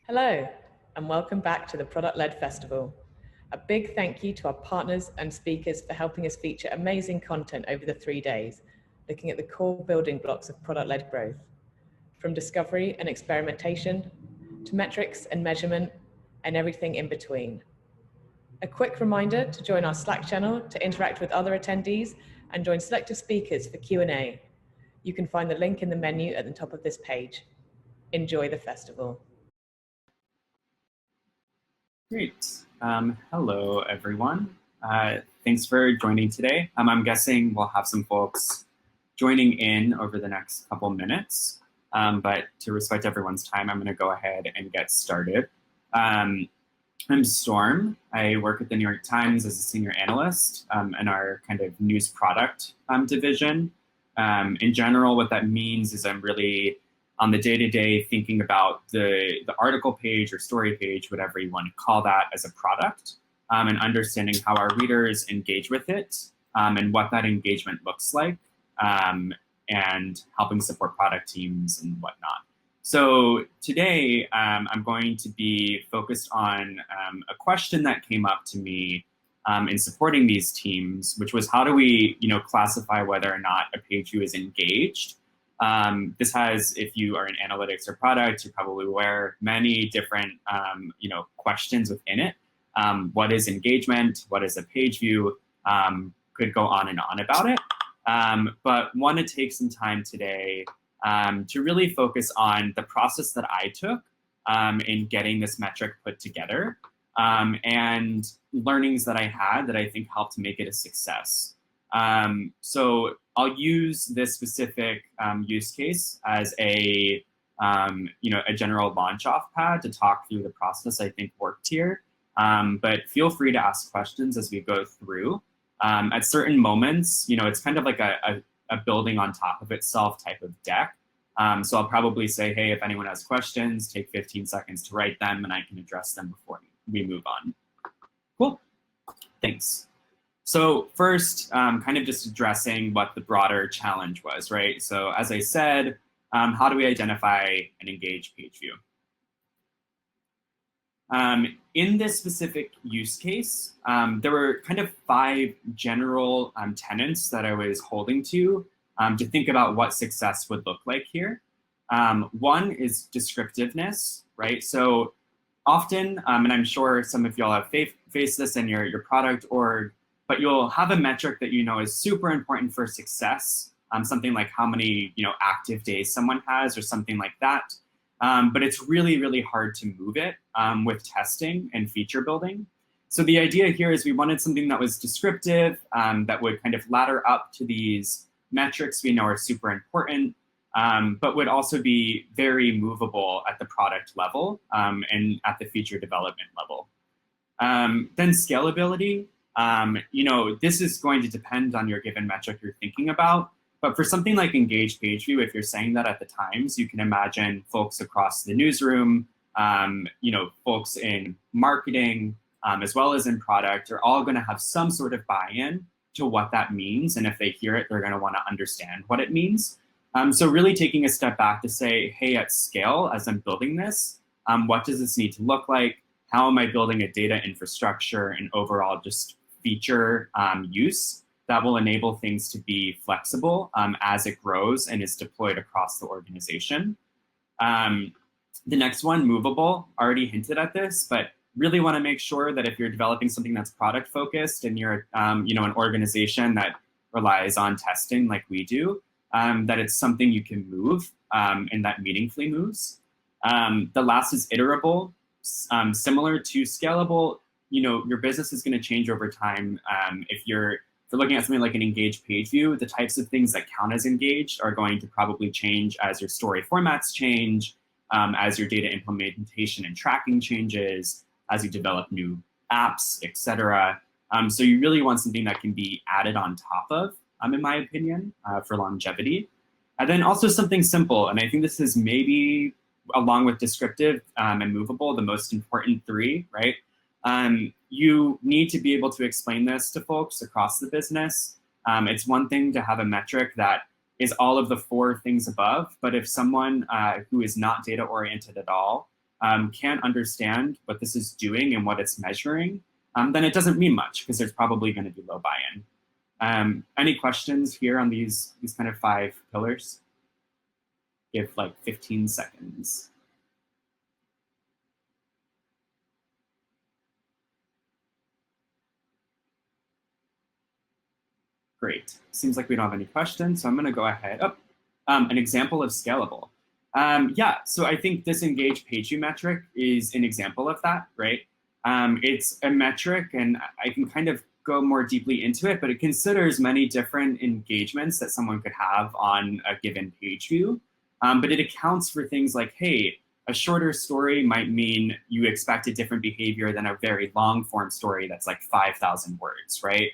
Hello, and welcome back to the Product-Led Festival. A big thank you to our partners and speakers for helping us feature amazing content over the 3 days, looking at the core building blocks of product-led growth, from discovery and experimentation to metrics and measurement and everything in between. A quick reminder to join our Slack channel to interact with other attendees and join selected speakers for Q&A. You can find the link in the menu at the top of this page. Enjoy the festival. Great. Hello, everyone. Thanks for joining today. I'm guessing we'll have some folks joining in over the next couple minutes, but to respect everyone's time, I'm going to go ahead and get started. I'm Storm. I work at the New York Times as a senior analyst in our kind of news product division. In general, what that means is I'm really on the day-to-day thinking about the article page or story page, whatever you want to call that, as a product, and understanding how our readers engage with it and what that engagement looks like, and helping support product teams and whatnot. So today I'm going to be focused on a question that came up to me in supporting these teams, which was how do we classify whether or not a page view is engaged. This has, if you are in analytics or product, you're probably aware, many different questions within it. What is engagement? What is a page view? Could go on and on about it. But want to take some time today to really focus on the process that I took in getting this metric put together and learnings that I had that I think helped make it a success. So I'll use this specific use case as a general launch off pad to talk through the process I think worked here. But feel free to ask questions as we go through. At certain moments, it's kind of like a building on top of itself type of deck. So I'll probably say, hey, if anyone has questions, take 15 seconds to write them and I can address them before we move on. Cool, thanks. So first, kind of just addressing what the broader challenge was, right? So as I said, how do we identify an engaged page view? In this specific use case, there were kind of 5 general tenets that I was holding to think about what success would look like here. One is descriptiveness, right? So often, and I'm sure some of y'all have faced this in your product org, but you'll have a metric that is super important for success, something like how many active days someone has or something like that. But it's really, really hard to move it with testing and feature building. So the idea here is we wanted something that was descriptive, that would kind of ladder up to these metrics we know are super important, but would also be very movable at the product level and at the feature development level. Then scalability. This is going to depend on your given metric you're thinking about. But for something like engaged page view, if you're saying that at the Times, you can imagine folks across the newsroom, folks in marketing, as well as in product, are all going to have some sort of buy-in to what that means. And if they hear it, they're going to want to understand what it means. So really taking a step back to say, hey, at scale, as I'm building this, what does this need to look like? How am I building a data infrastructure and overall just feature use that will enable things to be flexible as it grows and is deployed across the organization. The next one, movable, already hinted at this, but really want to make sure that if you're developing something that's product focused and you're an organization that relies on testing like we do, that it's something you can move and that meaningfully moves. The last is iterable. Similar to scalable, your business is going to change over time. If you're looking at something like an engaged page view, the types of things that count as engaged are going to probably change as your story formats change, as your data implementation and tracking changes, as you develop new apps, etc. So you really want something that can be added on top of, in my opinion, for longevity. And then also something simple, and I think this is maybe, along with descriptive and movable, the most important 3, right? You need to be able to explain this to folks across the business. It's one thing to have a metric that is all of the 4 things above, but if someone who is not data oriented at all can't understand what this is doing and what it's measuring, then it doesn't mean much because there's probably going to be low buy-in. Any questions here on these kind of 5 pillars? Give like 15 seconds. Great. Seems like we don't have any questions, so I'm going to go ahead. Oh, an example of scalable. Yeah, so I think this engage page view metric is an example of that, right? It's a metric, and I can kind of go more deeply into it, but it considers many different engagements that someone could have on a given page view. But it accounts for things like, hey, a shorter story might mean you expect a different behavior than a very long form story that's like 5,000 words, right?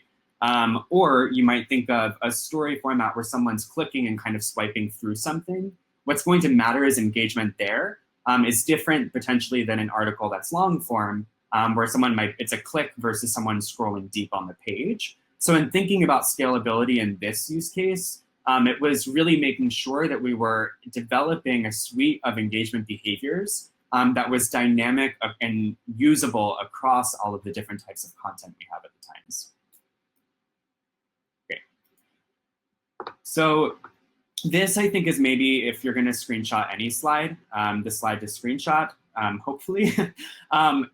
Or you might think of a story format where someone's clicking and kind of swiping through something. What's going to matter is engagement there is different potentially than an article that's long form, where someone might, it's a click versus someone scrolling deep on the page. So in thinking about scalability in this use case, it was really making sure that we were developing a suite of engagement behaviors that was dynamic and usable across all of the different types of content we have at the times. Okay. So this, I think, is maybe if you're going to screenshot any slide, the slide to screenshot, hopefully.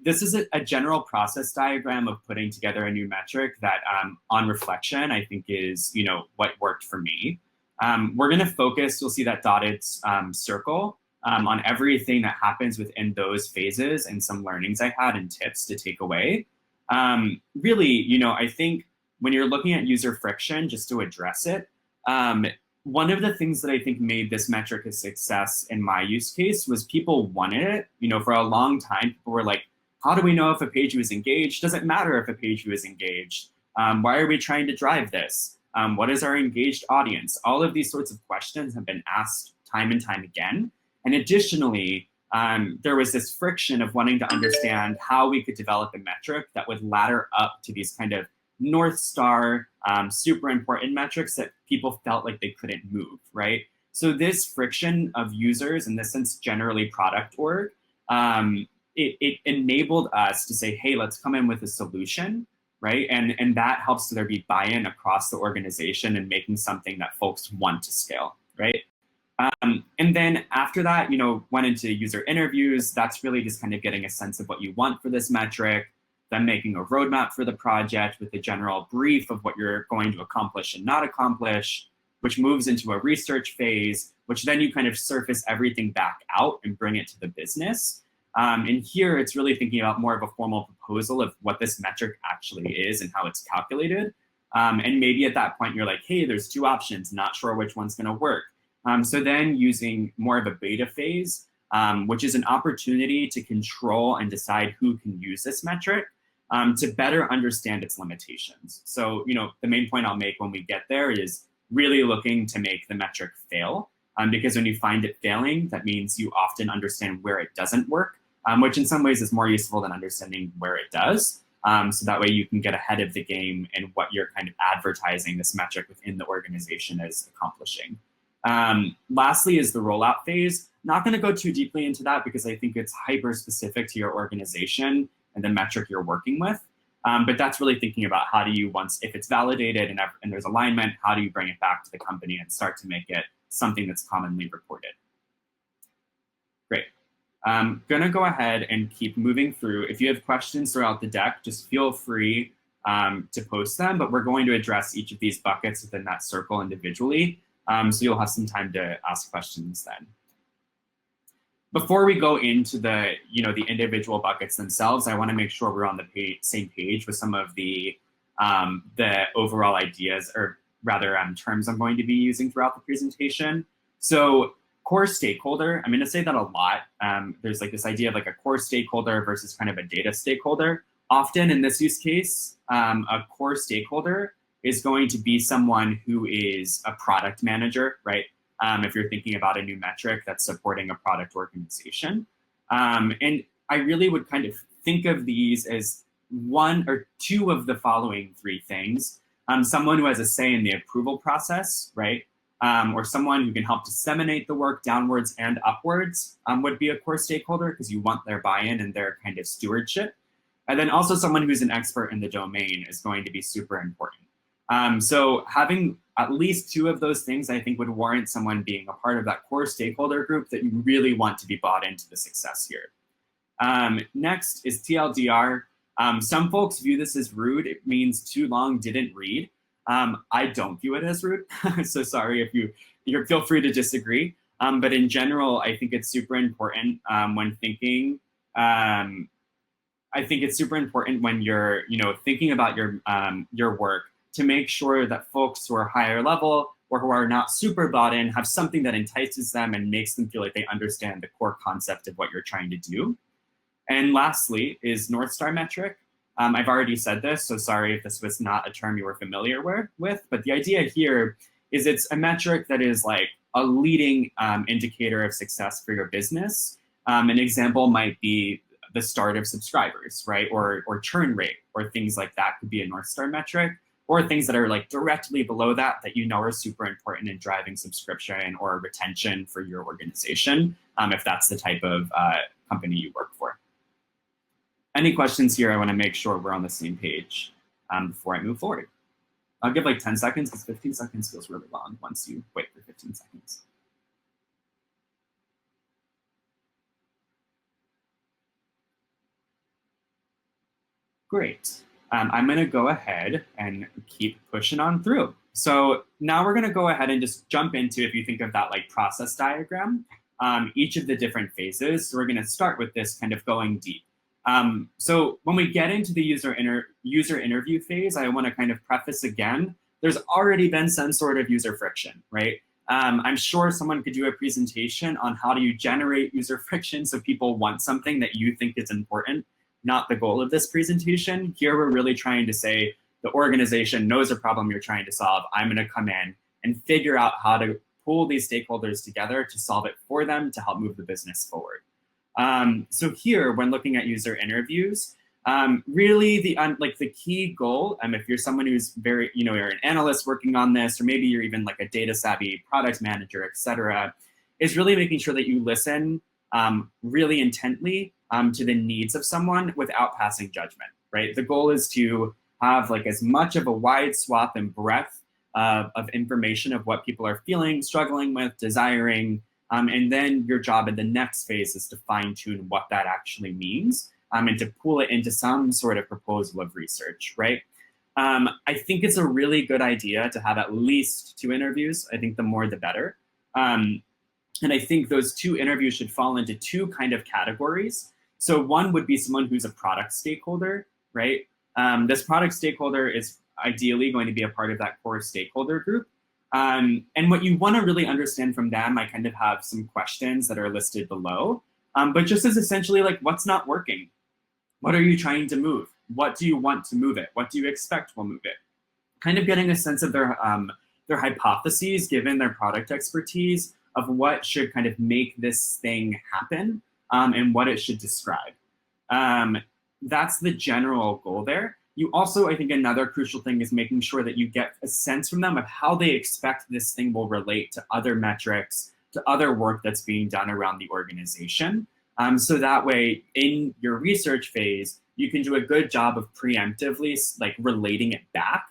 This is a general process diagram of putting together a new metric that, on reflection, I think is what worked for me. We're going to focus, you'll see that dotted circle, on everything that happens within those phases and some learnings I had and tips to take away. Really, I think when you're looking at user friction, just to address it, one of the things that I think made this metric a success in my use case was people wanted it. For a long time, people were like, how do we know if a page view is engaged? Doesn't matter if a page view is engaged. Why are we trying to drive this? What is our engaged audience? All of these sorts of questions have been asked time and time again. And additionally, there was this friction of wanting to understand how we could develop a metric that would ladder up to these kind of North Star, super important metrics that people felt like they couldn't move, right? So this friction of users, in this sense, generally product org, it enabled us to say, hey, let's come in with a solution, right? And that helps there be buy-in across the organization and making something that folks want to scale, right? And then after that, went into user interviews. That's really just kind of getting a sense of what you want for this metric, then making a roadmap for the project with a general brief of what you're going to accomplish and not accomplish, which moves into a research phase, which then you kind of surface everything back out and bring it to the business. And here it's really thinking about more of a formal proposal of what this metric actually is and how it's calculated. And maybe at that point you're like, hey, there's 2 options, not sure which one's gonna work. So then using more of a beta phase, which is an opportunity to control and decide who can use this metric, to better understand its limitations. So, the main point I'll make when we get there is really looking to make the metric fail, because when you find it failing, that means you often understand where it doesn't work, which in some ways is more useful than understanding where it does. So that way you can get ahead of the game and what you're kind of advertising this metric within the organization is accomplishing. Lastly is the rollout phase. Not going to go too deeply into that because I think it's hyper specific to your organization and the metric you're working with. But that's really thinking about how do you, once, if it's validated and there's alignment, how do you bring it back to the company and start to make it something that's commonly reported? Great. I'm gonna go ahead and keep moving through. If you have questions throughout the deck, just feel free to post them, but we're going to address each of these buckets within that circle individually. So you'll have some time to ask questions then. Before we go into the, the individual buckets themselves, I want to make sure we're on the same page with some of the overall ideas, or rather terms I'm going to be using throughout the presentation. So core stakeholder, I'm going to say that a lot. There's like this idea of like a core stakeholder versus kind of a data stakeholder. Often in this use case, a core stakeholder is going to be someone who is a product manager, right? If you're thinking about a new metric that's supporting a product organization. And I really would kind of think of these as 1 or 2 of the following 3 things. Someone who has a say in the approval process, right? or someone who can help disseminate the work downwards and upwards would be a core stakeholder because you want their buy-in and their kind of stewardship. And then also someone who's an expert in the domain is going to be super important. So having at least 2 of those things, I think, would warrant someone being a part of that core stakeholder group that you really want to be bought into the success here. Next is TLDR. Some folks view this as rude. It means too long, didn't read. I don't view it as rude. So sorry if you feel free to disagree. But in general, I think it's super important when thinking. I think it's super important when you're, thinking about your work to make sure that folks who are higher level or who are not super bought in have something that entices them and makes them feel like they understand the core concept of what you're trying to do. And lastly is North Star metric. I've already said this, so sorry if this was not a term you were familiar with, but the idea here is it's a metric that is like a leading indicator of success for your business. An example might be the start of subscribers, right? Or churn rate, or things like that could be a North Star metric, or things that are like directly below that you know are super important in driving subscription or retention for your organization, if that's the type of company you work for. Any questions here? I want to make sure we're on the same page before I move forward. I'll give like 10 seconds because 15 seconds feels really long once you wait for 15 seconds. Great. I'm going to go ahead and keep pushing on through. So now we're going to go ahead and just jump into, if you think of that like process diagram, each of the different phases. So we're going to start with this kind of going deep. So when we get into the user interview phase, I want to kind of preface again, there's already been some sort of user friction, right? I'm sure someone could do a presentation on how do you generate user friction so people want something that you think is important. Not the goal of this presentation. Here we're really trying to say the organization knows a problem you're trying to solve. I'm going to come in and figure out how to pull these stakeholders together to solve it for them to help move the business forward. So here, when looking at user interviews, really the key goal, if you're someone who's very, you're an analyst working on this, or maybe you're even like a data savvy product manager, et cetera, is really making sure that you listen really intently to the needs of someone without passing judgment, right? The goal is to have like as much of a wide swath and breadth of information of what people are feeling, struggling with, desiring, and then your job in the next phase is to fine tune what that actually means and to pull it into some sort of proposal of research, right? I think it's a really good idea to have at least 2 interviews. I think the more the better. And I think those 2 interviews should fall into 2 kind of categories. So one would be someone who's a product stakeholder, right? This product stakeholder is ideally going to be a part of that core stakeholder group. And what you want to really understand from them, I kind of have some questions that are listed below, but just as essentially like what's not working? What are you trying to move? What do you want to move it? What do you expect will move it? Kind of getting a sense of their hypotheses, given their product expertise, of what should kind of make this thing happen and what it should describe. That's the general goal there. You also, I think another crucial thing is making sure that you get a sense from them of how they expect this thing will relate to other metrics, to other work that's being done around the organization. So that way, in your research phase, you can do a good job of preemptively like relating it back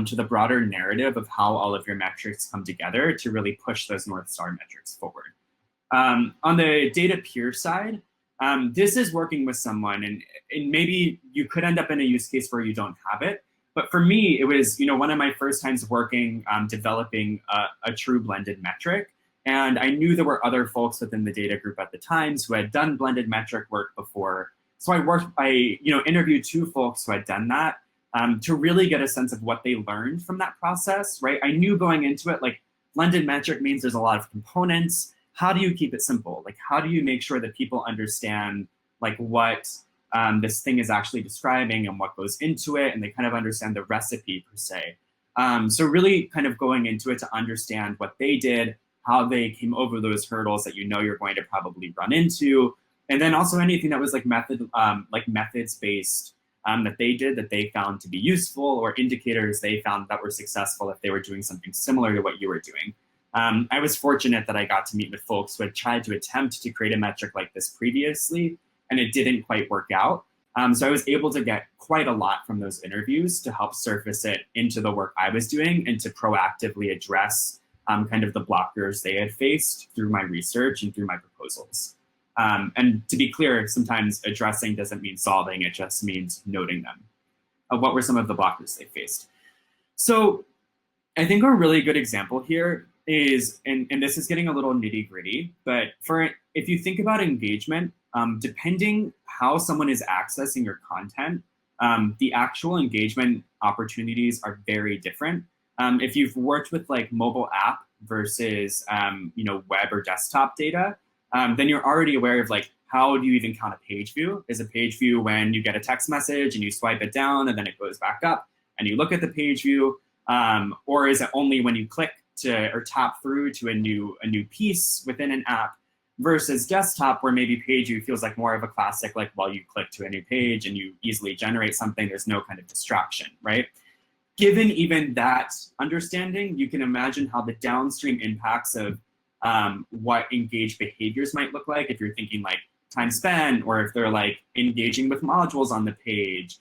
to the broader narrative of how all of your metrics come together to really push those North Star metrics forward. On the data peer side, this is working with someone, and maybe you could end up in a use case where you don't have it. But for me, it was one of my first times working, developing a true blended metric. And I knew there were other folks within the data group at the times who had done blended metric work before. So I interviewed 2 folks who had done that to really get a sense of what they learned from that process, right? I knew going into it, like blended metric means there's a lot of components. How do you keep it simple? Like, how do you make sure that people understand like what this thing is actually describing and what goes into it, and they kind of understand the recipe per se. So really kind of going into it to understand what they did, how they came over those hurdles that you're going to probably run into, and then also anything that was like methods based that they did that they found to be useful, or indicators they found that were successful if they were doing something similar to what you were doing. I was fortunate that I got to meet with folks who had tried to attempt to create a metric like this previously, and it didn't quite work out. So I was able to get quite a lot from those interviews to help surface it into the work I was doing and to proactively address kind of the blockers they had faced through my research and through my proposals. And to be clear, sometimes addressing doesn't mean solving, it just means noting them. What were some of the blockers they faced? So I think a really good example here is, and this is getting a little nitty gritty, but if you think about engagement, depending how someone is accessing your content, the actual engagement opportunities are very different. If you've worked with like mobile app versus web or desktop data, then you're already aware of like, how do you even count a page view? Is a page view when you get a text message and you swipe it down and then it goes back up and you look at the page view? Or is it only when you click to or tap through to a new piece within an app, versus desktop where maybe page view feels like more of a classic, like, well, you click to a new page and you easily generate something, there's no kind of distraction, right? Given even that understanding, you can imagine how the downstream impacts of what engaged behaviors might look like if you're thinking like time spent, or if they're like engaging with modules on the page,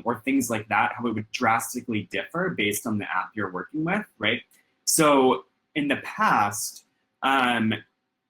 or things like that, how it would drastically differ based on the app you're working with, right? So in the past,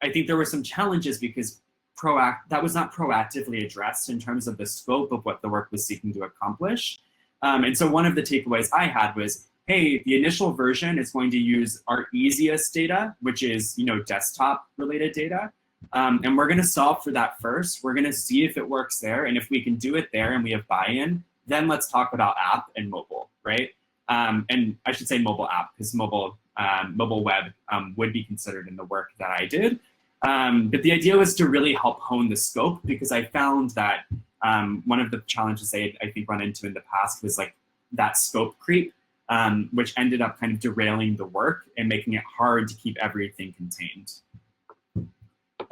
I think there were some challenges because that was not proactively addressed in terms of the scope of what the work was seeking to accomplish. And so one of the takeaways I had was, hey, the initial version is going to use our easiest data, which is desktop related data. And we're going to solve for that first. We're going to see if it works there. And if we can do it there and we have buy-in, then let's talk about app and mobile, right? And I should say mobile app, because mobile web would be considered in the work that I did. But the idea was to really help hone the scope, because I found that one of the challenges I think run into in the past was like that scope creep, which ended up kind of derailing the work and making it hard to keep everything contained.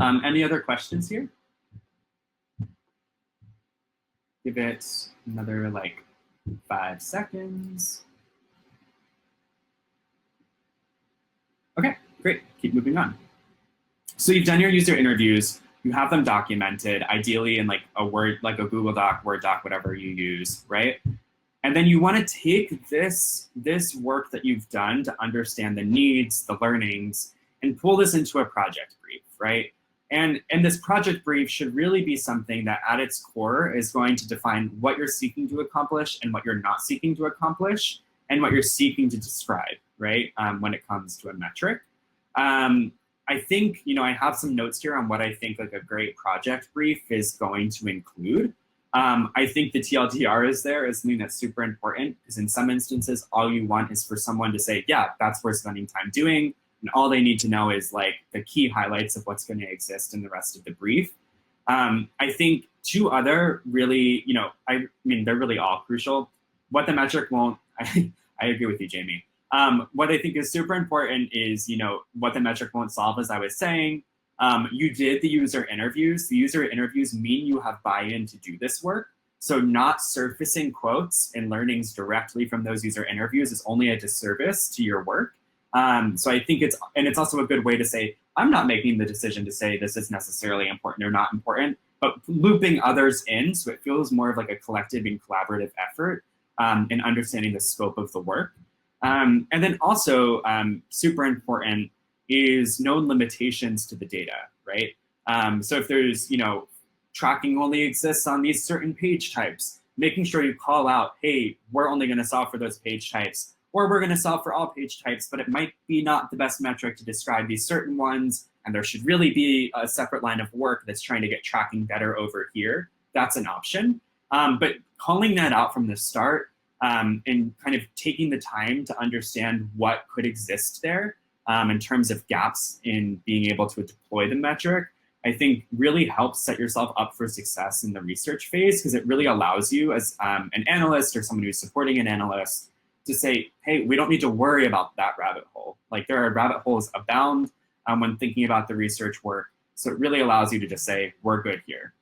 Any other questions here? Give it another like 5 seconds. Okay, great, keep moving on. So you've done your user interviews, you have them documented, ideally in like a Word, like a Google Doc, Word doc, whatever you use, right? And then you want to take this work that you've done to understand the needs, the learnings, and pull this into a project brief, right? And this project brief should really be something that at its core is going to define what you're seeking to accomplish and what you're not seeking to accomplish, and what you're seeking to describe, right? When it comes to a metric. I think, I have some notes here on what I think like a great project brief is going to include. I think the TLDR is something that's super important, because in some instances, all you want is for someone to say, yeah, that's worth spending time doing. And all they need to know is like the key highlights of what's going to exist in the rest of the brief. I think two other really, they're really all crucial. What the metric won't, I agree with you, Jamie. What I think is super important is, what the metric won't solve, as I was saying. You did the user interviews. The user interviews mean you have buy-in to do this work. So not surfacing quotes and learnings directly from those user interviews is only a disservice to your work. So I think it's also a good way to say, I'm not making the decision to say this is necessarily important or not important, but looping others in so it feels more of like a collective and collaborative effort in understanding the scope of the work. And then also super important is known limitations to the data, right? So if there's, tracking only exists on these certain page types, making sure you call out, hey, we're only going to solve for those page types, or we're going to solve for all page types, but it might be not the best metric to describe these certain ones, and there should really be a separate line of work that's trying to get tracking better over here. That's an option. But calling that out from the start and kind of taking the time to understand what could exist there in terms of gaps in being able to deploy the metric, I think really helps set yourself up for success in the research phase, because it really allows you as an analyst or someone who's supporting an analyst to say, hey, we don't need to worry about that rabbit hole. Like there are rabbit holes abound when thinking about the research work. So it really allows you to just say, we're good here.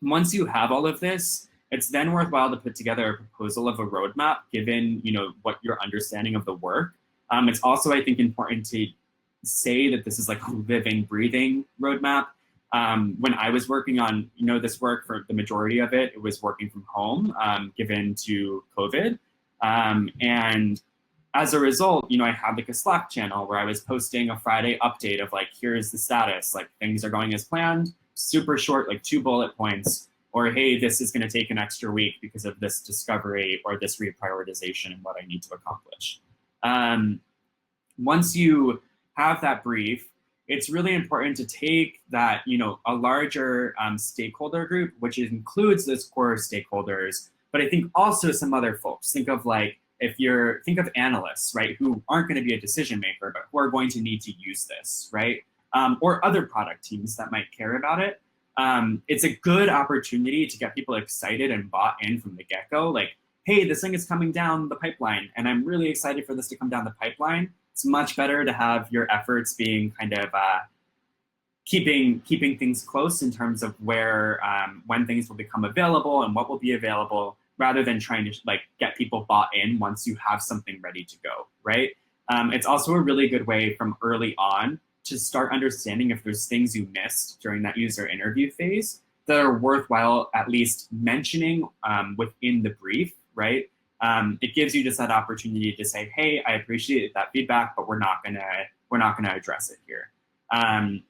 Once you have all of this, it's then worthwhile to put together a proposal of a roadmap given what your understanding of the work. It's also, I think, important to say that this is like a living, breathing roadmap. When I was working on this work, for the majority of it, it was working from home, given to COVID. And as a result, I had like a Slack channel where I was posting a Friday update of like, here's the status, like things are going as planned, super short, like 2 bullet points, or hey, this is going to take an extra week because of this discovery or this reprioritization and what I need to accomplish. Once you have that brief, it's really important to take that, a larger stakeholder group, which includes those core stakeholders, but I think also some other folks. Think of analysts, right, who aren't going to be a decision maker, but who are going to need to use this, right? Or other product teams that might care about it. It's a good opportunity to get people excited and bought in from the get-go. Like, hey, this thing is coming down the pipeline, and I'm really excited for this to come down the pipeline. It's much better to have your efforts being kind of keeping things close in terms of where, when things will become available and what will be available, rather than trying to like get people bought in once you have something ready to go, right? It's also a really good way from early on to start understanding if there's things you missed during that user interview phase that are worthwhile at least mentioning within the brief, right? It gives you just that opportunity to say, hey, I appreciate that feedback, but we're not gonna address it here. And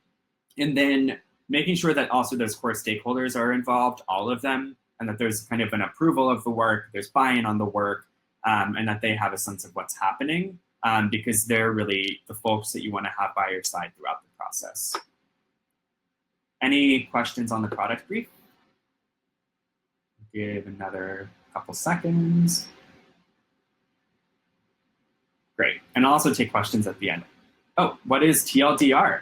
then making sure that also those core stakeholders are involved, all of them, and that there's kind of an approval of the work, there's buy-in on the work, and that they have a sense of what's happening, because they're really the folks that you want to have by your side throughout the process. Any questions on the product brief? Give another couple seconds. Great, and I'll also take questions at the end. Oh, what is TLDR?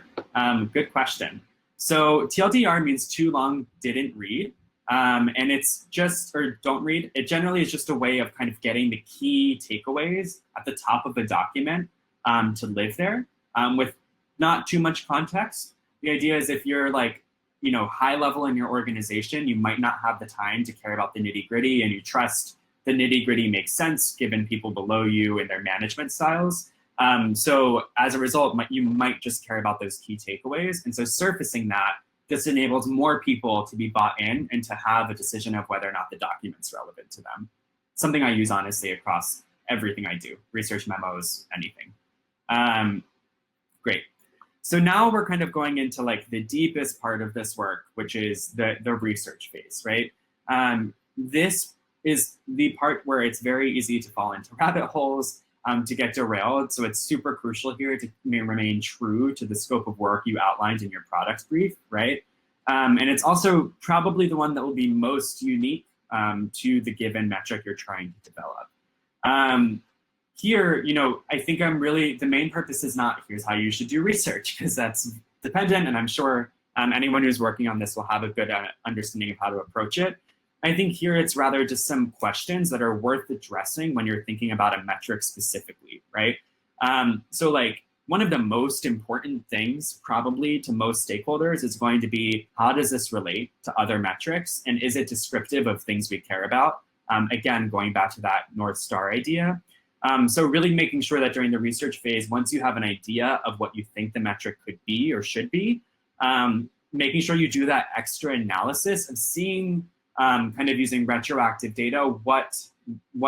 Good question. So TLDR means too long didn't read. And it's just, or don't read, it generally is just a way of kind of getting the key takeaways at the top of a document to live there with not too much context. The idea is if you're like, high level in your organization, you might not have the time to care about the nitty gritty, and you trust the nitty gritty makes sense given people below you and their management styles. So as a result, you might just care about those key takeaways. And so surfacing that, this enables more people to be bought in and to have a decision of whether or not the document's relevant to them. Something I use honestly across everything I do, research memos, anything. Great. So now we're kind of going into like the deepest part of this work, which is the research phase, right? This is the part where it's very easy to fall into rabbit holes, to get derailed. So it's super crucial here to remain true to the scope of work you outlined in your product brief, right? And it's also probably the one that will be most unique to the given metric you're trying to develop. Here, I think the main purpose is not here's how you should do research, because that's dependent, and I'm sure anyone who's working on this will have a good understanding of how to approach it. I think here it's rather just some questions that are worth addressing when you're thinking about a metric specifically, right? So like one of the most important things probably to most stakeholders is going to be, how does this relate to other metrics? And is it descriptive of things we care about? Again, going back to that North Star idea. So really making sure that during the research phase, once you have an idea of what you think the metric could be or should be, making sure you do that extra analysis of seeing kind of using retroactive data, what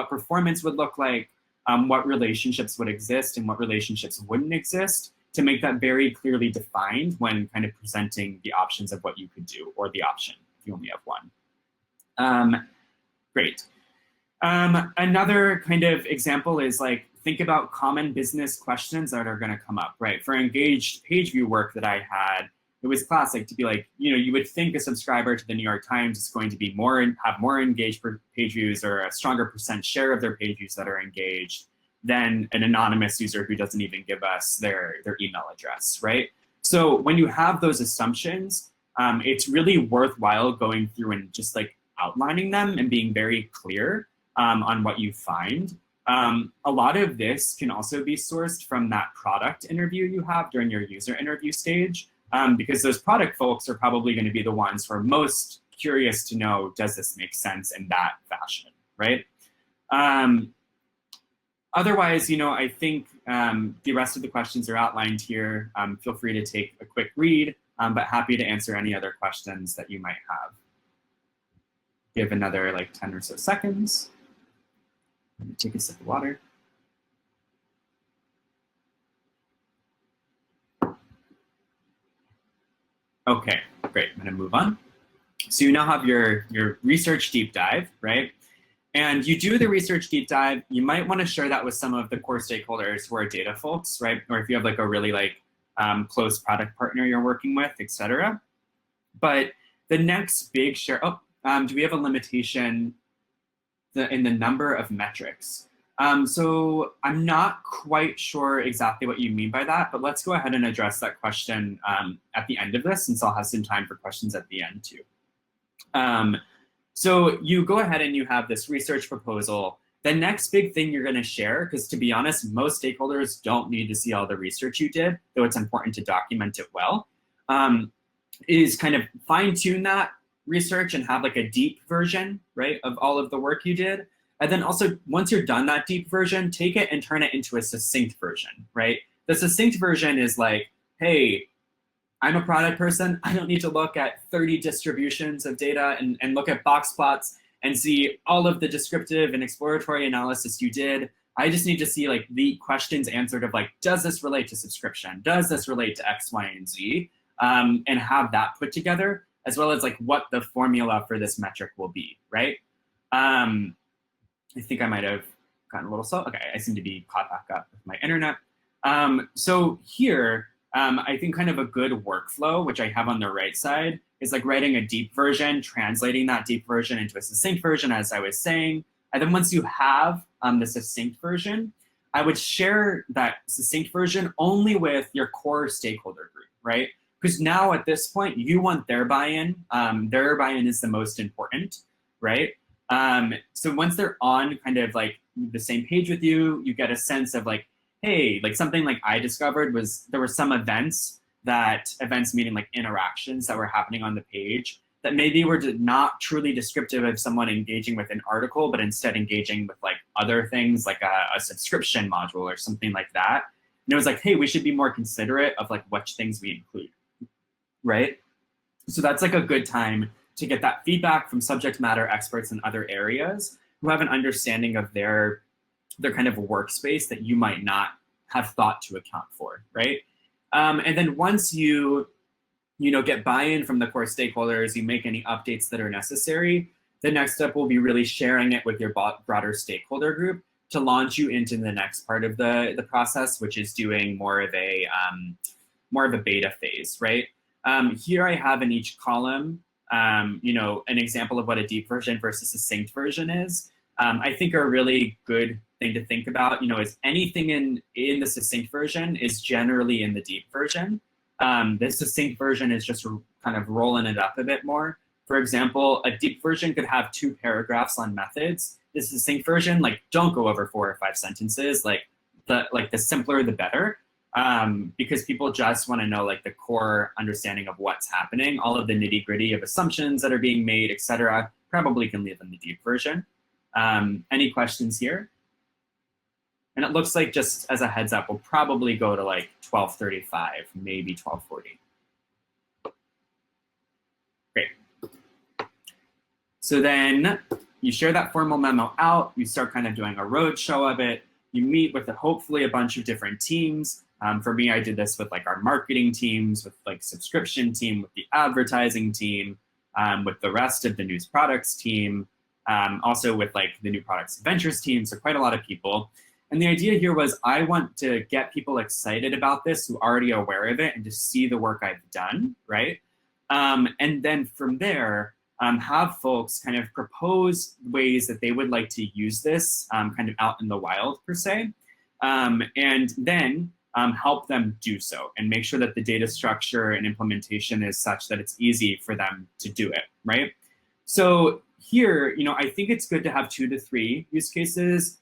performance would look like, what relationships would exist and what relationships wouldn't exist, to make that very clearly defined when kind of presenting the options of what you could do, or the option if you only have one. Great. Another kind of example is like, think about common business questions that are going to come up, right? For engaged page view work that I had, it was classic to be like, you would think a subscriber to the New York Times is going to be have more engaged page views, or a stronger percent share of their page views that are engaged, than an anonymous user who doesn't even give us their email address, right? So when you have those assumptions, it's really worthwhile going through and just like outlining them and being very clear on what you find. A lot of this can also be sourced from that product interview you have during your user interview stage. Because those product folks are probably going to be the ones who are most curious to know, does this make sense in that fashion, right? Otherwise, I think the rest of the questions are outlined here. Feel free to take a quick read, but happy to answer any other questions that you might have. Give another like 10 or so seconds. Let me take a sip of water. Okay, great. I'm gonna move on. So you now have your research deep dive, right? And you do the research deep dive, you might want to share that with some of the core stakeholders who are data folks, right? Or if you have like a really close product partner you're working with, et cetera. But the next big share, do we have a limitation in the number of metrics? So I'm not quite sure exactly what you mean by that, but let's go ahead and address that question at the end of this, since I'll have some time for questions at the end too. So you go ahead and you have this research proposal. The next big thing you're going to share, because to be honest, most stakeholders don't need to see all the research you did, though it's important to document it well, is kind of fine tune that research and have like a deep version, right, of all of the work you did. And then also, once you're done that deep version, take it and turn it into a succinct version, right? The succinct version is like, hey, I'm a product person. I don't need to look at 30 distributions of data and look at box plots and see all of the descriptive and exploratory analysis you did. I just need to see like the questions answered of like, does this relate to subscription? Does this relate to X, Y, and Z? And have that put together, as well as like what the formula for this metric will be, right? I think I might have gotten a little slow. Okay, I seem to be caught back up with my internet. So here, I think kind of a good workflow, which I have on the right side, is like writing a deep version, translating that deep version into a succinct version, as I was saying. And then once you have the succinct version, I would share that succinct version only with your core stakeholder group, right? Because now at this point, you want their buy-in. Their buy-in is the most important, right? So once they're on kind of like the same page with you, you get a sense of like, hey, like something like I discovered was there were some events meaning like interactions that were happening on the page that maybe were not truly descriptive of someone engaging with an article, but instead engaging with like other things like a subscription module or something like that. And it was like, hey, we should be more considerate of like which things we include, right? So that's like a good time to get that feedback from subject matter experts in other areas who have an understanding of their kind of workspace that you might not have thought to account for, right? And then once you get buy-in from the core stakeholders, you make any updates that are necessary, the next step will be really sharing it with your broader stakeholder group to launch you into the next part of the process, which is doing more of a beta phase, right? Here I have in each column, an example of what a deep version versus a succinct version is. I think a really good thing to think about, is anything in the succinct version is generally in the deep version. The succinct version is just kind of rolling it up a bit more. For example, a deep version could have 2 paragraphs on methods. The succinct version, like, don't go over 4 or 5 sentences. Like the simpler, the better. Because people just want to know like the core understanding of what's happening. All of the nitty gritty of assumptions that are being made, et cetera, probably can live in the deep version. Any questions here? And it looks like, just as a heads up, we'll probably go to like 12:35, maybe 12:40. Great. So then you share that formal memo out, you start kind of doing a roadshow of it, you meet with hopefully a bunch of different teams. For me, I did this with like our marketing teams, with like subscription team, with the advertising team, with the rest of the news products team, also with like the new products ventures team, so quite a lot of people. And the idea here was I want to get people excited about this who are already aware of it and to see the work I've done, right? And then from there, have folks kind of propose ways that they would like to use this kind of out in the wild, per se, and then help them do so and make sure that the data structure and implementation is such that it's easy for them to do it, right? So here, I think it's good to have 2 to 3 use cases.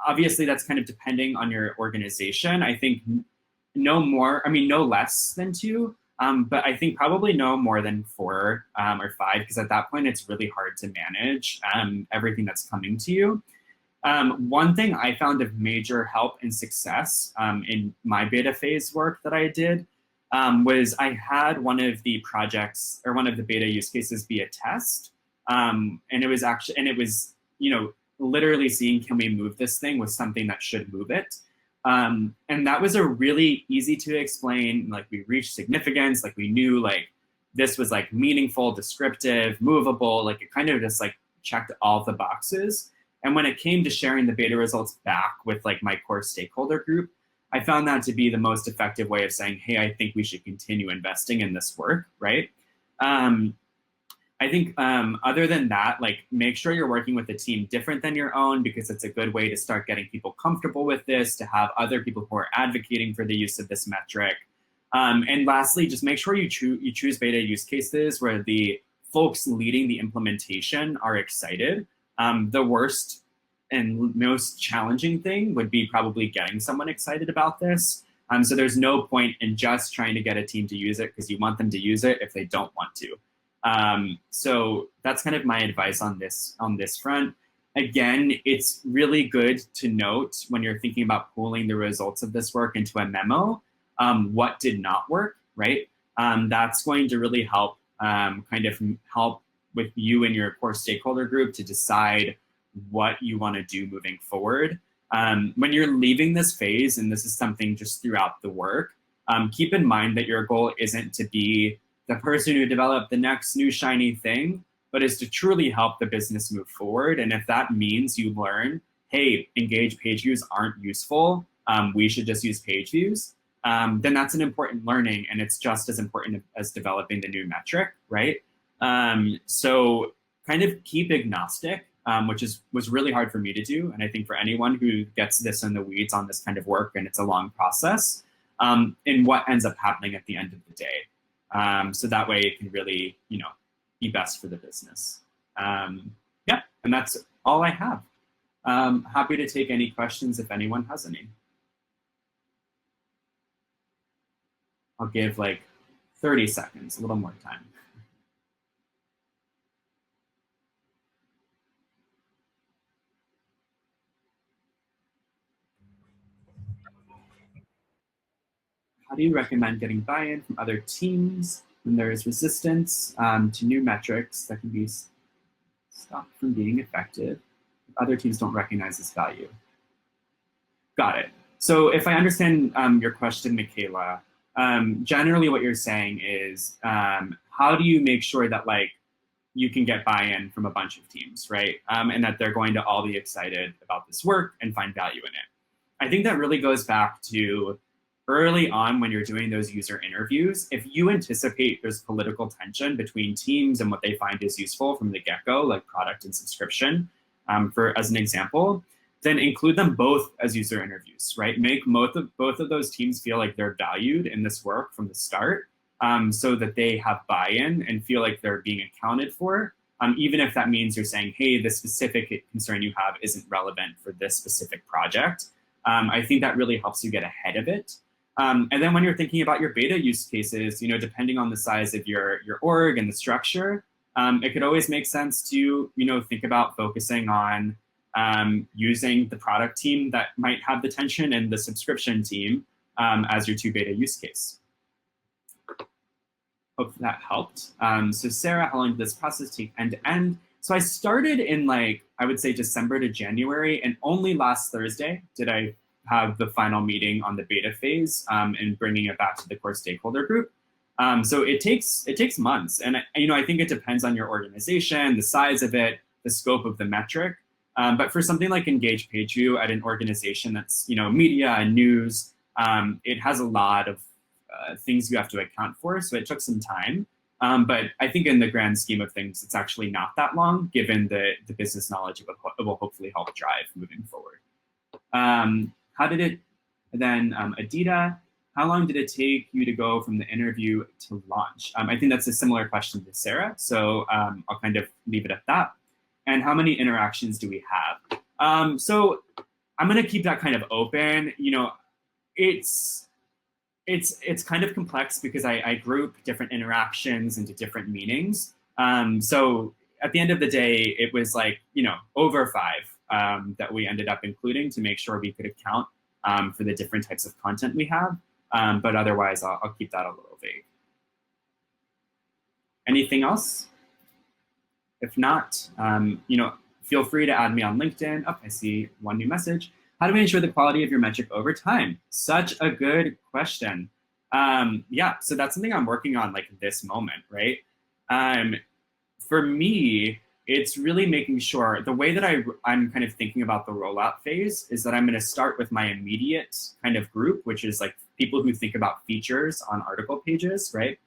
Obviously, that's kind of depending on your organization. I think no less than 2, but I think probably no more than 4 or 5, because at that point, it's really hard to manage everything that's coming to you. One thing I found of major help and success in my beta phase work that I did was I had one of the projects or one of the beta use cases be a test. And it was, you know, literally seeing, can we move this thing was something that should move it. And that was a really easy to explain, like we reached significance, like we knew like this was like meaningful, descriptive, movable, like it kind of just like checked all the boxes. And when it came to sharing the beta results back with like my core stakeholder group, I found that to be the most effective way of saying, hey, I think we should continue investing in this work, right? I think other than that, like make sure you're working with a team different than your own, because it's a good way to start getting people comfortable with this, to have other people who are advocating for the use of this metric. And lastly, just make sure you choose beta use cases where the folks leading the implementation are excited. The worst and most challenging thing would be probably getting someone excited about this. So there's no point in just trying to get a team to use it because you want them to use it if they don't want to. So that's kind of my advice on this front. Again, it's really good to note when you're thinking about pooling the results of this work into a memo, what did not work, right? That's going to really help kind of help with you and your core stakeholder group to decide what you want to do moving forward. When you're leaving this phase, and this is something just throughout the work, keep in mind that your goal isn't to be the person who developed the next new shiny thing, but is to truly help the business move forward. And if that means you learn, hey, engaged page views aren't useful, we should just use page views, then that's an important learning, and it's just as important as developing the new metric, right? So kind of keep agnostic, which was really hard for me to do. And I think for anyone who gets this in the weeds on this kind of work, and it's a long process, in what ends up happening at the end of the day. So that way it can really, you know, be best for the business. Yeah, and that's all I have. Happy to take any questions if anyone has any. I'll give like 30 seconds, a little more time. How do you recommend getting buy-in from other teams when there is resistance to new metrics that can be stopped from being effective if other teams don't recognize this value? Got it. So if I understand your question, Michaela, generally what you're saying is how do you make sure that like you can get buy-in from a bunch of teams, right? And that they're going to all be excited about this work and find value in it. I think that really goes back to early on when you're doing those user interviews. If you anticipate there's political tension between teams and what they find is useful from the get-go, like product and subscription, as an example, then include them both as user interviews, right? Make both of those teams feel like they're valued in this work from the start, so that they have buy-in and feel like they're being accounted for, even if that means you're saying, hey, the specific concern you have isn't relevant for this specific project. I think that really helps you get ahead of it. And then when you're thinking about your beta use cases, you know, depending on the size of your org and the structure, it could always make sense to, you know, think about focusing on using the product team that might have the tension and the subscription team as your two beta use case. Hope that helped. So Sarah, how long did this process take end to end? So I started in like, I would say December to January, and only last Thursday did I have the final meeting on the beta phase and bringing it back to the core stakeholder group. So it takes months. And you know, I think it depends on your organization, the size of it, the scope of the metric. But for something like Engage PageView at an organization that's, you know, media and news, it has a lot of things you have to account for. So it took some time. But I think in the grand scheme of things, it's actually not that long, given the business knowledge it will hopefully help drive moving forward. How did it then, Adita, how long did it take you to go from the interview to launch? I think that's a similar question to Sarah. So I'll kind of leave it at that. And how many interactions do we have? So I'm going to keep that kind of open. You know, it's kind of complex because I group different interactions into different meanings. So at the end of the day, it was like, you know, over 5 that we ended up including to make sure we could account for the different types of content we have. But otherwise, I'll keep that a little vague. Anything else? If not, feel free to add me on LinkedIn. Oh, I see one new message. How do we ensure the quality of your metric over time? Such a good question. Yeah, so that's something I'm working on like this moment, right? For me, it's really making sure the way that I'm kind of thinking about the rollout phase is that I'm going to start with my immediate kind of group, which is like people who think about features on article pages, right?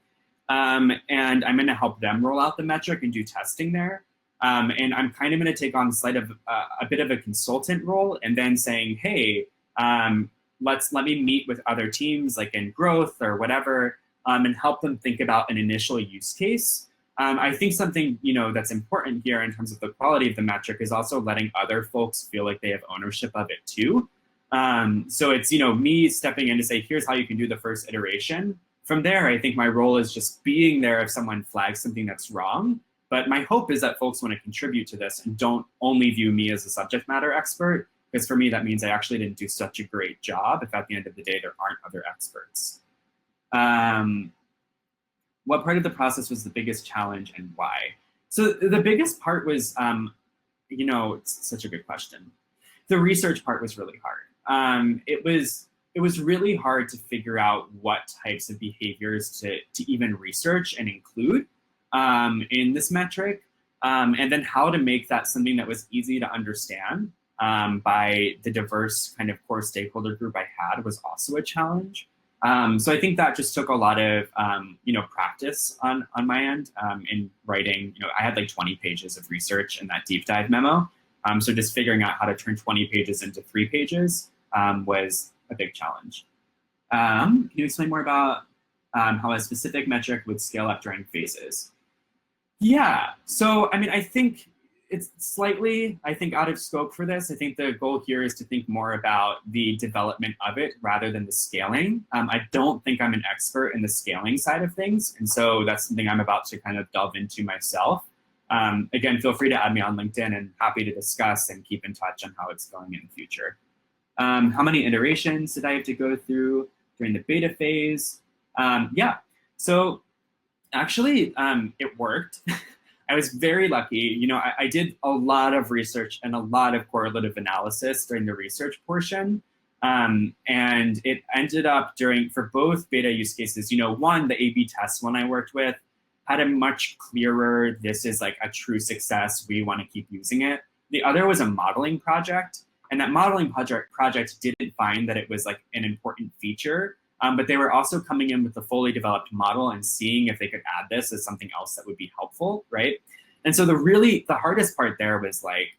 And I'm going to help them roll out the metric and do testing there. And I'm kind of going to take on a bit of a consultant role and then saying, hey, let me meet with other teams like in growth or whatever and help them think about an initial use case. I think something that's important here in terms of the quality of the metric is also letting other folks feel like they have ownership of it too. So it's me stepping in to say, here's how you can do the first iteration. From there, I think my role is just being there if someone flags something that's wrong. But my hope is that folks want to contribute to this and don't only view me as a subject matter expert, because for me, that means I actually didn't do such a great job if at the end of the day, there aren't other experts. What part of the process was the biggest challenge and why? So the biggest part was, it's such a good question. The research part was really hard. It was really hard to figure out what types of behaviors to even research and include in this metric, and then how to make that something that was easy to understand by the diverse kind of core stakeholder group I had was also a challenge. So I think that just took a lot of practice on my end in writing. I had like 20 pages of research in that deep dive memo. So just figuring out how to turn 20 pages into 3 pages was a big challenge. Can you explain more about how a specific metric would scale up during phases? Yeah, so I think it's slightly, out of scope for this. I think the goal here is to think more about the development of it rather than the scaling. I don't think I'm an expert in the scaling side of things. And so that's something I'm about to kind of delve into myself. Again, feel free to add me on LinkedIn and happy to discuss and keep in touch on how it's going in the future. How many iterations did I have to go through during the beta phase? Yeah, so actually it worked. I was very lucky. I did a lot of research and a lot of correlative analysis during the research portion. And it ended up for both beta use cases, one, the A/B test one I worked with had a much clearer, this is like a true success, we want to keep using it. The other was a modeling project. And that modeling project didn't find that it was like an important feature, but they were also coming in with a fully developed model and seeing if they could add this as something else that would be helpful, right? And so the hardest part there was like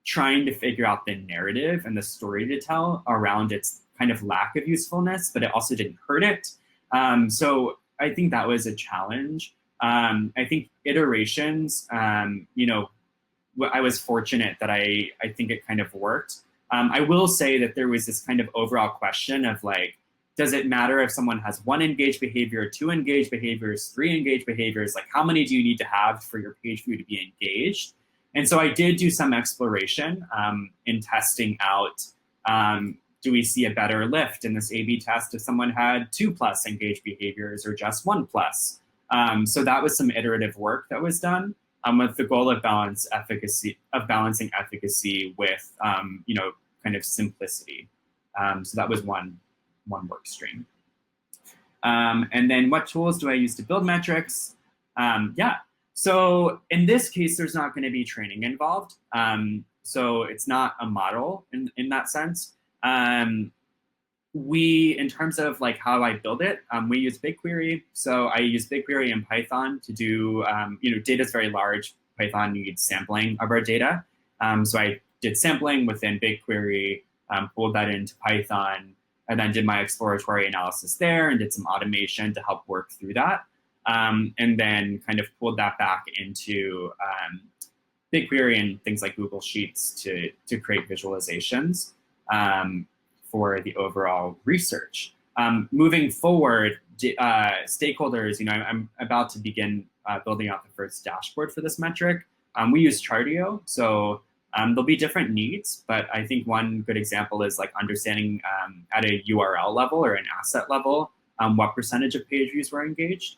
trying to figure out the narrative and the story to tell around its kind of lack of usefulness, but it also didn't hurt it. So I think that was a challenge. I think iterations, I was fortunate that I think it kind of worked. I will say that there was this kind of overall question of like, does it matter if someone has 1 engaged behavior, 2 engaged behaviors, 3 engaged behaviors? Like how many do you need to have for your page view to be engaged? And so I did do some exploration in testing out, do we see a better lift in this A/B test if someone had 2+ engaged behaviors or just 1+? So that was some iterative work that was done with the goal of balancing efficacy with, kind of simplicity. So that was one work stream. And then what tools do I use to build metrics? Yeah, so in this case, there's not going to be training involved. So it's not a model in that sense. In terms of like how I build it, we use BigQuery. So I use BigQuery and Python to do, data is very large. Python needs sampling of our data. So I did sampling within BigQuery, pulled that into Python, and then did my exploratory analysis there and did some automation to help work through that. And then kind of pulled that back into BigQuery and things like Google Sheets to create visualizations for the overall research. Moving forward, stakeholders, I'm about to begin building out the first dashboard for this metric. We use Chartio, so There'll be different needs, but I think one good example is like understanding at a URL level or an asset level what percentage of page views were engaged.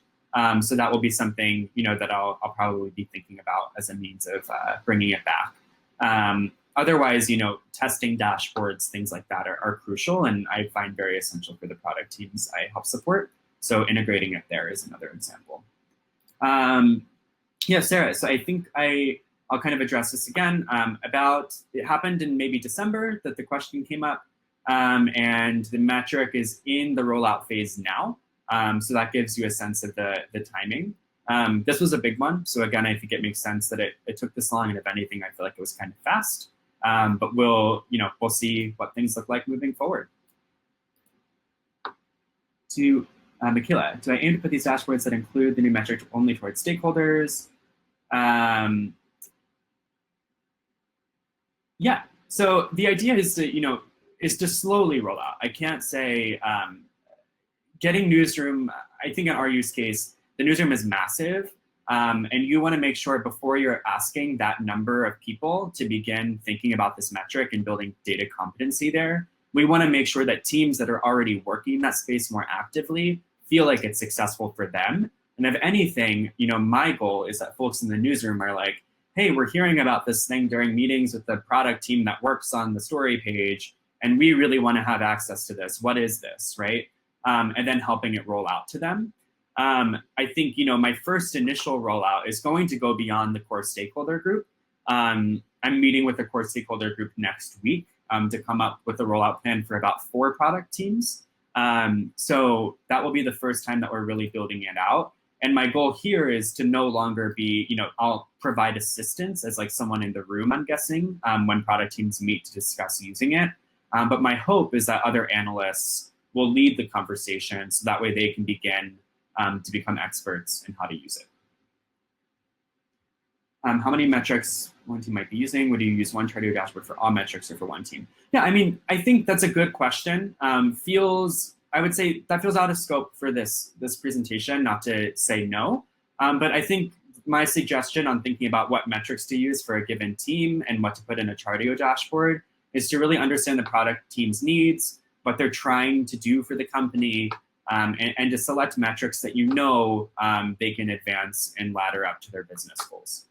So that will be something that I'll probably be thinking about as a means of bringing it back. Otherwise, testing dashboards, things like that are crucial, and I find very essential for the product teams I help support. So integrating it there is another example. Yeah, Sarah, so I think I'll kind of address this again. It happened in maybe December that the question came up, and the metric is in the rollout phase now. So that gives you a sense of the timing. This was a big one. So again, I think it makes sense that it took this long, and if anything, I feel like it was kind of fast. But we'll see what things look like moving forward. To Michaela, do I aim to put these dashboards that include the new metric only towards stakeholders? Yeah. So the idea is to slowly roll out. I can't say getting Newsroom. I think in our use case, the Newsroom is massive. And you want to make sure before you're asking that number of people to begin thinking about this metric and building data competency there, we want to make sure that teams that are already working in that space more actively feel like it's successful for them. And if anything, my goal is that folks in the Newsroom are like, hey, we're hearing about this thing during meetings with the product team that works on the story page, and we really want to have access to this. What is this, right? And then helping it roll out to them. I think, my first initial rollout is going to go beyond the core stakeholder group. I'm meeting with the core stakeholder group next week to come up with a rollout plan for about 4 product teams. So that will be the first time that we're really building it out. And my goal here is to no longer be, I'll provide assistance as like someone in the room, I'm guessing, when product teams meet to discuss using it. But my hope is that other analysts will lead the conversation so that way they can begin to become experts in how to use it. How many metrics one team might be using? Would you use one Chartio dashboard for all metrics or for one team? Yeah, I mean, I think that's a good question. I would say that feels out of scope for this presentation, not to say no. But I think my suggestion on thinking about what metrics to use for a given team and what to put in a Chartio dashboard is to really understand the product team's needs, what they're trying to do for the company, and to select metrics that they can advance and ladder up to their business goals.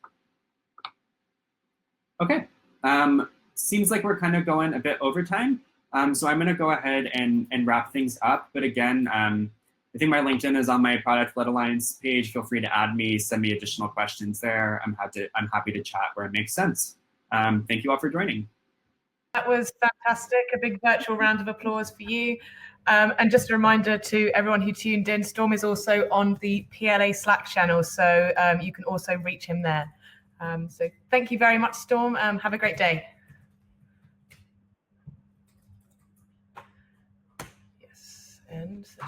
Okay, seems like we're kind of going a bit over time. So I'm gonna go ahead and wrap things up. But again, I think my LinkedIn is on my Product Led Alliance page. Feel free to add me, send me additional questions there. I'm happy to chat where it makes sense. Thank you all for joining. That was fantastic. A big virtual round of applause for you. And just a reminder to everyone who tuned in, Storm is also on the PLA Slack channel, so you can also reach him there. So thank you very much, Storm. Have a great day. Yes, end session.